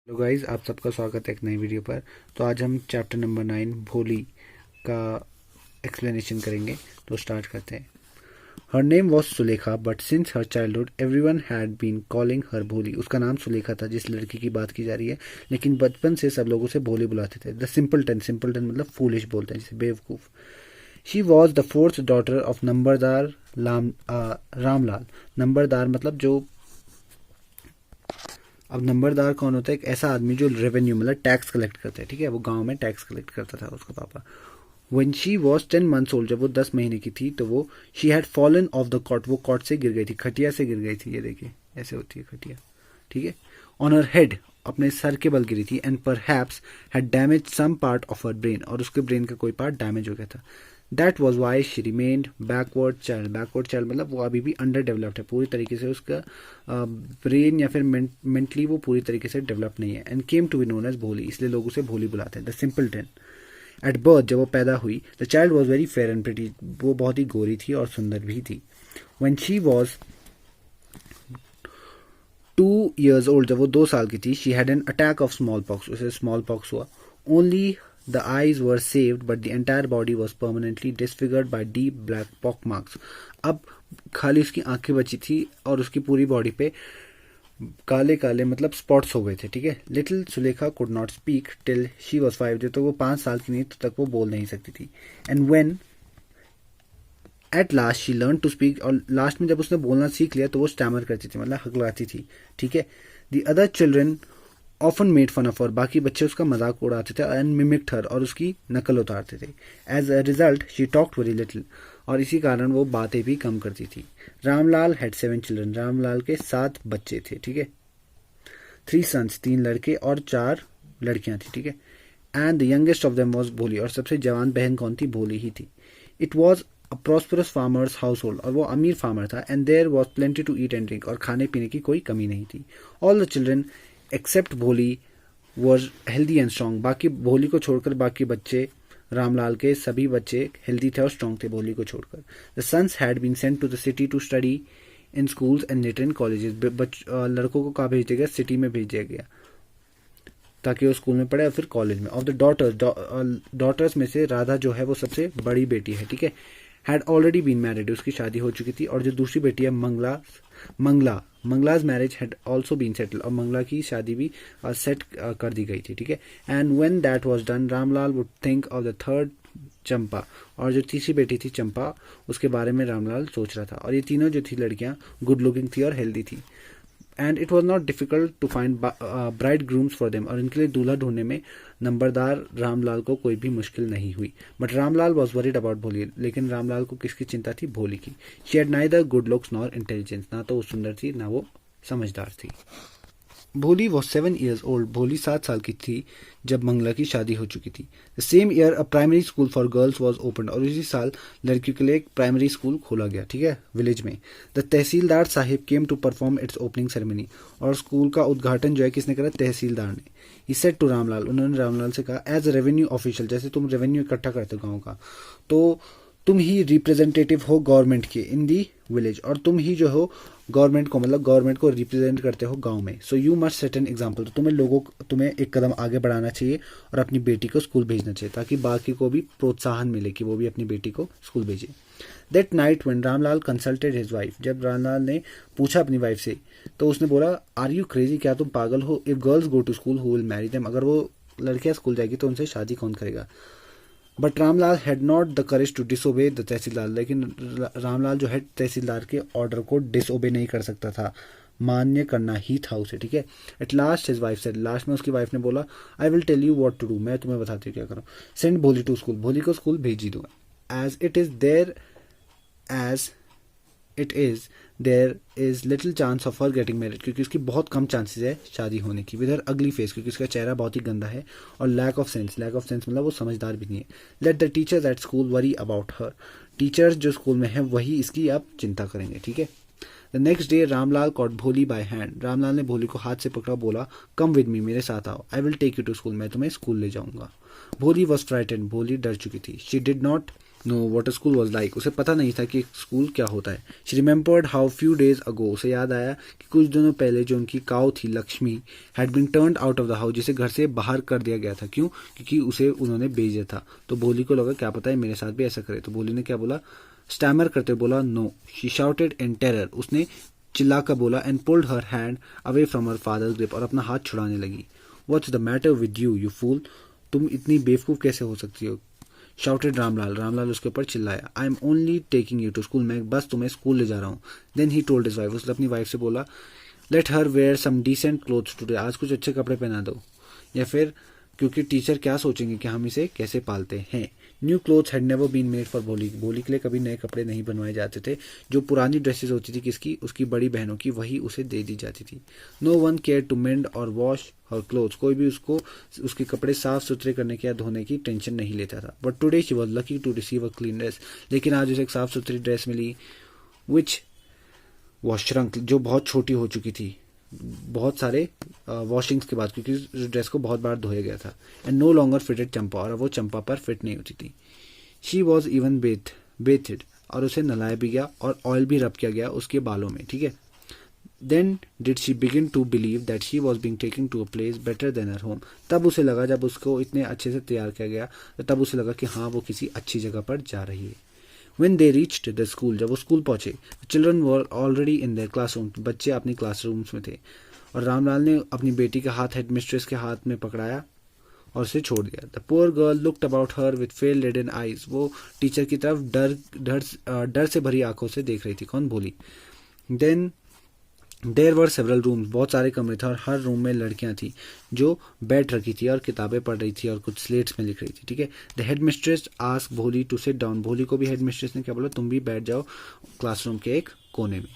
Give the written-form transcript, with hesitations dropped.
Hello guys, आप सबका स्वागत है एक नई वीडियो पर। तो आज हम चैप्टर नंबर 9 भोली का एक्सप्लेनेशन करेंगे। तो स्टार्ट करते हैं। Her name was Sulekha but since her childhood everyone had been calling her Bholi. उसका नाम सुलेखा था, जिस लड़की की बात की जा रही है, लेकिन बचपन से सब लोग उसे भोली बुलाते थे। द सिंपलटन, सिंपलटन मतलब फूलिश बोलते हैं, जैसे बेवकूफ़। She was the fourth daughter of numberdar Ramlal. Numberdar मतलब जो, अब नंबरदार कौन होता है? एक ऐसा आदमी जो रेवेन्यू मतलब टैक्स कलेक्ट करता है, ठीक है। वो गांव में टैक्स कलेक्ट करता था उसका पापा। When she was 10 months old, जब वो 10 महीने की थी, तो वो she had fallen off the cot, वो कॉट से गिर गई थी, खटिया से गिर गई थी। ये देखिए ऐसे होती है खटिया, ठीक है। ऑन हर हेड, अपने सर के बल गिरी थी। And perhaps had damaged some part of her brain, और उसके ब्रेन का कोई पार्ट डैमेज हो गया था। That was why she remained backward child. Backward child मतलब वो अभी भी अंडर डेवलप्ड है, पूरी तरीके से उसका ब्रेन या फिर मेंटली वो पूरी तरीके से डेवलप नहीं है। And came to be known as Bholi, इसलिए लोग उसे भोली बुलाते हैं, द सिंपलटन। एट बर्थ, जब वो पैदा हुई, the child was very fair and pretty, वो बहुत ही गोरी थी और सुंदर भी थी। When she was 2 years old, जब वो 2 साल की थी, she had an attack of small pox, उसे स्मॉल पॉक्स हुआ। Only the eyes were saved but the entire body was permanently disfigured by deep black pock marks. अब खाली उसकी आंखें बची थी और उसकी पूरी बॉडी पे काले काले मतलब स्पॉट्स हो गए थे, ठीक है। Little Sulekha could not speak till she was 5, जब तक वो 5 साल की नहीं तब तक वो बोल नहीं सकती थी। And when at last she learn to speak, और लास्ट में जब उसने बोलना सीख लिया तो वो स्टैमर करती थी, मतलब हकलाती थी, ठीक है। The other children often made fun of her, बाकी बच्चे उसका मजाक उड़ाते थे। एंड मिमिक्ड हर, और उसकी नकल उतारते थे। As a result she talked very little, और इसी कारण वो बातें भी कम करती थी। रामलाल हैड 7 चिल्ड्रन, रामलाल के 7 बच्चे थे, ठीक है। 3 सन्स, 3 लड़के और 4 लड़कियां थी, ठीक है। And the youngest of them was भोली, और सबसे जवान बहन कौन थी? भोली ही थी। It was a prosperous farmer's household, और वो अमीर फार्मर था। And there was plenty to eat and drink, और खाने पीने की कोई कमी नहीं थी। All the children except Bholi was healthy and strong, बाकी भोली को छोड़कर बाकी बच्चे, रामलाल के सभी बच्चे हेल्दी थे और स्ट्रॉन्ग थे, भोली को छोड़कर। The sons had been sent to the city to study in schools and later in colleges, लड़कों को कहाँ भेज दिया गया? सिटी में भेज दिया गया, ताकि वो स्कूल में पढ़े और फिर कॉलेज में। ऑफ द डॉटर्स में से राधा जो है वो सबसे बड़ी बेटी है, ठीक है। हैड ऑलरेडी बीन मैरिड, उसकी शादी हो चुकी थी। और जो दूसरी बेटी है Mangala's marriage had also been settle, और मंगला की शादी भी सेट कर दी गई थी, ठीक है। And when that was done Ramlal would think of the third Champa, और जो तीसरी बेटी थी चंपा, उसके बारे में रामलाल सोच रहा था। और ये तीनों जो थी लड़कियां गुड लुकिंग थी और हेल्दी थी। And it was not difficult to find bridegrooms for them, और इनके लिए दूल्हा ढूंढने में नंबरदार रामलाल को कोई भी मुश्किल नहीं हुई। But Ramlal was worried about भोली, लेकिन रामलाल को किसकी चिंता थी? भोली की। She had neither good looks nor intelligence, ना तो वो सुंदर थी ना वो समझदार थी। भोली वॉज 7 years ओल्ड, भोली 7 साल की थी जब मंगला की शादी हो चुकी थी। The same year a primary school for girls was open, और इसी साल लड़कियों के लिए एक प्राइमरी स्कूल खोला गया, ठीक है, विलेज में। The tahsildar sahib came to perform its opening ceremony, और स्कूल का उद्घाटन जो है किसने करा? तहसीलदार ने। ही सेड टू रामलाल, उन्होंने रामलाल से कहा, एज अ रेवेन्यू ऑफिशियल, जैसे तुम रेवेन्यू इकट्ठा करते हो गाँव का, तो तुम ही रिप्रेजेंटेटिव हो गवर्नमेंट के इन दी विलेज, और तुम ही जो हो गवर्नमेंट को, मतलब गवर्नमेंट को रिप्रेजेंट करते हो गांव में। So you must set an example, तो तुम्हें एक कदम आगे बढ़ाना चाहिए और अपनी बेटी को स्कूल भेजना चाहिए, ताकि बाकी को भी प्रोत्साहन मिले कि वो भी अपनी बेटी को स्कूल भेजे। That night when Ramlal consulted his wife, जब रामलाल ने पूछा अपनी वाइफ से, तो उसने बोला, आर यू क्रेजी, क्या तुम पागल हो? If girls go to school who will marry them, अगर वो लड़कियां स्कूल जाएगी तो उनसे शादी कौन करेगा? But Ramlal had not the courage to disobey the tehsildar, लेकिन रामलाल जो है तहसीलदार के ऑर्डर को डिसोबे नहीं कर सकता था, मान्य करना ही था उसे, ठीक है। At last his wife said, लास्ट में उसकी वाइफ ने बोला, I will tell you what to do, मैं तुम्हें बताती हूँ क्या करो। सेंड भोली टू स्कूल, भोली को स्कूल भेज ही दो। As it is there as it is there is little chance of her getting married, क्योंकि उसकी बहुत कम चांसेस है शादी होने की। विद हर अगली फेस, क्योंकि उसका चेहरा बहुत ही गंदा है। और लैक ऑफ सेंस मतलब वो समझदार भी नहीं है। Let the teachers at school worry about her, teachers जो स्कूल में है वही इसकी अब चिंता करेंगे, ठीक है। The next day Ramlal caught Bholi by hand, Ramlal ने भोली को हाथ से पकड़ा, बोला, कम विद मी, मेरे साथ आओ, I will take you to school, मैं तुम्हें स्कूल ले जाऊंगा। भोली वॉज फ्राइटेंड, भोली डर चुकी थी। She did not know what a school was like, उसे पता नहीं था कि स्कूल क्या होता है. She remembered how few days ago, उसे याद आया कि कुछ दिनों पहले जो उनकी काऊ थी Lakshmi had been turned out of the house, जिसे घर से बाहर कर दिया गया था. क्यों? क्योंकि उसे उन्होंने भेजा था. तो भोली को लगा क्या पता है मेरे साथ भी ऐसा करे. तो भोली ने क्या बोला, स्टैमर करते बोला no. She shouted in terror, उसने चिल्ला कर बोला. And pulled her hand away from her father's grip, और अपना हाथ छुड़ाने लगी. What's the matter with you you fool, तुम इतनी बेवकूफ़ कैसे हो सकती हो. शाउटेड रामलाल, रामलाल उसके ऊपर चिल्लाया. I am only taking you to school, मैं बस तुम्हें स्कूल ले जा रहा हूँ. Then he told his wife, उसने अपनी वाइफ से बोला, let her wear some decent clothes today, आज कुछ अच्छे कपड़े पहना दो. या फिर क्योंकि टीचर क्या सोचेंगे कि हम इसे कैसे पालते हैं. New clothes had never been made for Bholi, Bholi के लिए कभी नए कपड़े नहीं बनवाए जाते थे. जो पुरानी ड्रेसेस होती थी किसकी, उसकी बड़ी बहनों की, वही उसे दे दी जाती थी. No one care to mend or wash her clothes, कोई भी उसको उसके कपड़े साफ सुथरे करने की या धोने की टेंशन नहीं लेता था. But today she was lucky to receive a clean dress, लेकिन आज उसे एक साफ सुथरी ड्रेस मिली विच वॉज श्रंक, जो बहुत छोटी हो चुकी थी बहुत सारे वॉशिंग्स के बाद, क्योंकि ड्रेस को बहुत बार धोया गया था. एंड नो लॉन्गर फिटेड चंपा, और वो चंपा पर फिट नहीं होती थी. शी वॉज इवन बेथड, और उसे नलाया भी गया और ऑयल भी रब किया गया उसके बालों में. ठीक है. Then did she begin to believe that she was being taken to a place better than her home, तब उसे लगा, जब उसको इतने अच्छे से तैयार किया गया तो तब उसे लगा कि हाँ वो किसी अच्छी जगह पर जा रही है. When they reached the school, जब वो स्कूल पहुंचे, children were already in their classroom, बच्चे अपनी क्लासरूम्स में थे. और रामलाल ने अपनी बेटी का हाथ हेडमिस्ट्रेस के हाथ में पकड़ाया और उसे छोड़ दिया. The poor girl looked about her with fear laden eyes, वो टीचर की तरफ डर से भरी आंखों से देख रही थी. कौन? Bholi. Then there were several rooms, बहुत सारे कमरे थे और हर रूम में लड़कियां थी जो बैठ रखी थी और किताबें पढ़ रही थी और कुछ स्लेट्स में लिख रही थी. ठीक है. द हेड मिस्ट्रेस आस्क भोली टू सिट डाउन, भोली को भी हेड मिस्ट्रेस ने क्या बोला, तुम भी बैठ जाओ क्लासरूम के एक कोने में.